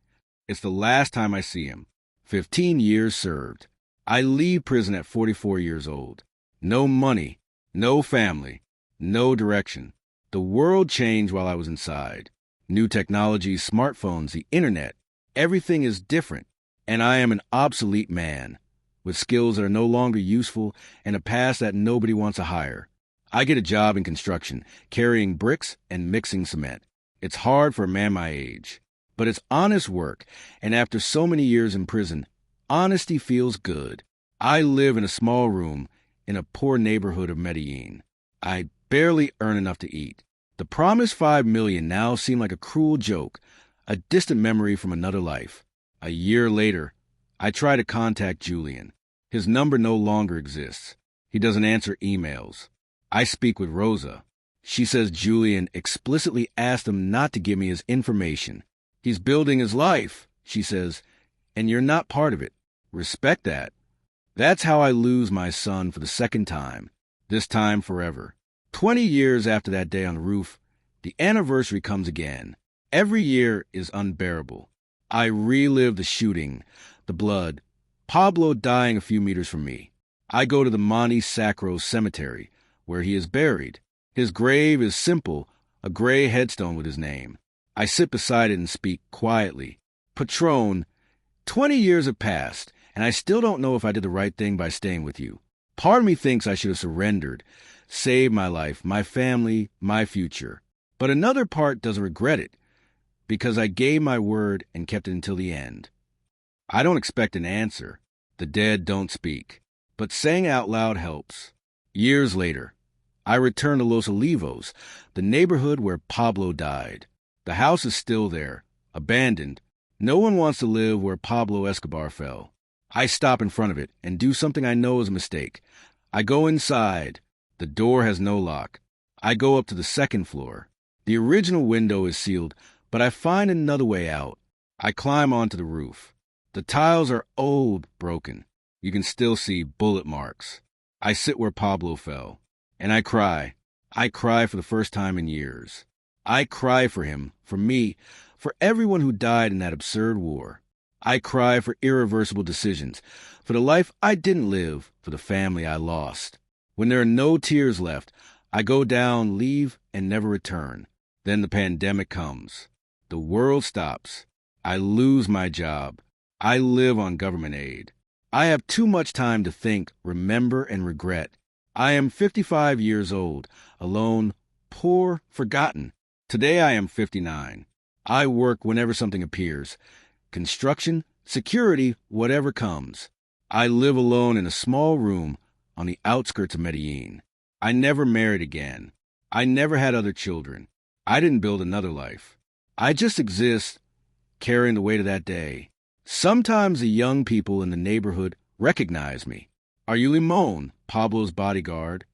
It's the last time I see him. 15 years served. I leave prison at 44 years old. No money, no family, no direction. The world changed while I was inside. New technologies, smartphones, the internet, everything is different. And I am an obsolete man, with skills that are no longer useful and a past that nobody wants to hire. I get a job in construction, carrying bricks and mixing cement. It's hard for a man my age, but it's honest work, and after so many years in prison, honesty feels good. I live in a small room in a poor neighborhood of Medellin. I barely earn enough to eat. The promised $5 million now seem like a cruel joke, a distant memory from another life. A year later, I try to contact Julian. His number no longer exists. He doesn't answer emails. I speak with Rosa. She says Julian explicitly asked him not to give me his information. He's building his life, she says, and you're not part of it. Respect that. That's how I lose my son for the second time, this time forever. 20 years after that day on the roof, the anniversary comes again. Every year is unbearable. I relive the shooting, the blood, Pablo dying a few meters from me. I go to the Monte Sacro cemetery, where he is buried. His grave is simple, a gray headstone with his name. I sit beside it and speak quietly. Patron, 20 years have passed, and I still don't know if I did the right thing by staying with you. Part of me thinks I should have surrendered, saved my life, my family, my future. But another part doesn't regret it, because I gave my word and kept it until the end. I don't expect an answer. The dead don't speak. But saying out loud helps. Years later, I return to Los Olivos, the neighborhood where Pablo died. The house is still there, abandoned. No one wants to live where Pablo Escobar fell. I stop in front of it and do something I know is a mistake. I go inside. The door has no lock. I go up to the second floor. The original window is sealed, but I find another way out. I climb onto the roof. The tiles are old, broken. You can still see bullet marks. I sit where Pablo fell, and I cry. I cry for the first time in years. I cry for him, for me, for everyone who died in that absurd war. I cry for irreversible decisions, for the life I didn't live, for the family I lost. When there are no tears left, I go down, leave, and never return. Then the pandemic comes. The world stops. I lose my job. I live on government aid. I have too much time to think, remember, and regret. I am 55 years old, alone, poor, forgotten. Today I am 59. I work whenever something appears. Construction, security, whatever comes. I live alone in a small room on the outskirts of Medellin. I never married again. I never had other children. I didn't build another life. I just exist, carrying the weight of that day. Sometimes the young people in the neighborhood recognize me. Are you Limon, Pablo's bodyguard?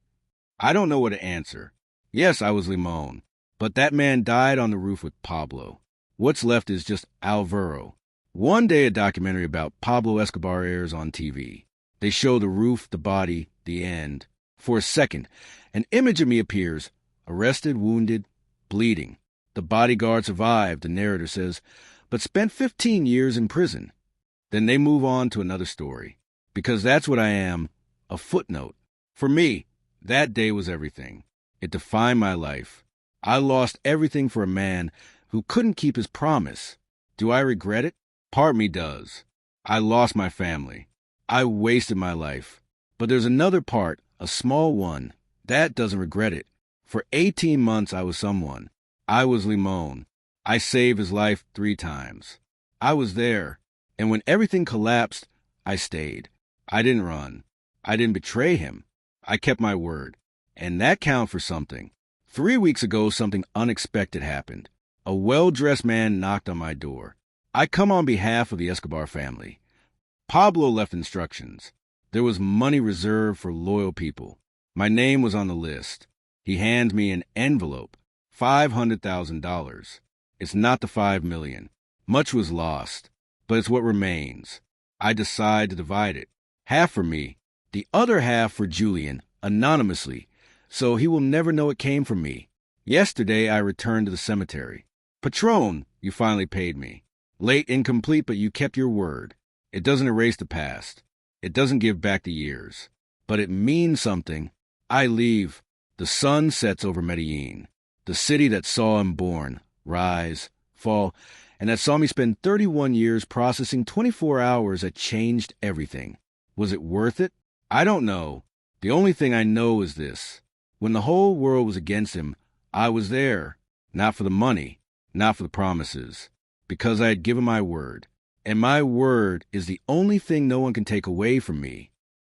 I don't know what to answer. Yes, I was Limon, but that man died on the roof with Pablo. What's left is just Alvaro. One day a documentary about Pablo Escobar airs on TV. They show the roof, the body, the end. For a second, an image of me appears, arrested, wounded, bleeding. The bodyguard survived, the narrator says, but spent 15 years in prison. Then they move on to another story. Because that's what I am, a footnote. For me, that day was everything. It defined my life. I lost everything for a man who couldn't keep his promise. Do I regret it? Part me does. I lost my family. I wasted my life. But there's another part, a small one, that doesn't regret it. For 18 months I was someone. I was Limon. I saved his life 3 times. I was there, and when everything collapsed, I stayed. I didn't run. I didn't betray him. I kept my word. And that counted for something. 3 weeks ago, something unexpected happened. A well-dressed man knocked on my door. I come on behalf of the Escobar family. Pablo left instructions. There was money reserved for loyal people. My name was on the list. He hands me an envelope, $500,000. It's not the $5 million. Much was lost, but it's what remains. I decide to divide it. Half for me, the other half for Julian, anonymously, so he will never know it came from me. Yesterday I returned to the cemetery. Patron, you finally paid me. Late, incomplete, but you kept your word. It doesn't erase the past. It doesn't give back the years. But it means something. I leave. The sun sets over Medellin, the city that saw him born, rise, fall, and that saw me spend 31 years processing 24 hours that changed everything. Was it worth it? I don't know. The only thing I know is this. When the whole world was against him, I was there. Not for the money, not for the promises, because I had given my word. And my word is the only thing no one can take away from me.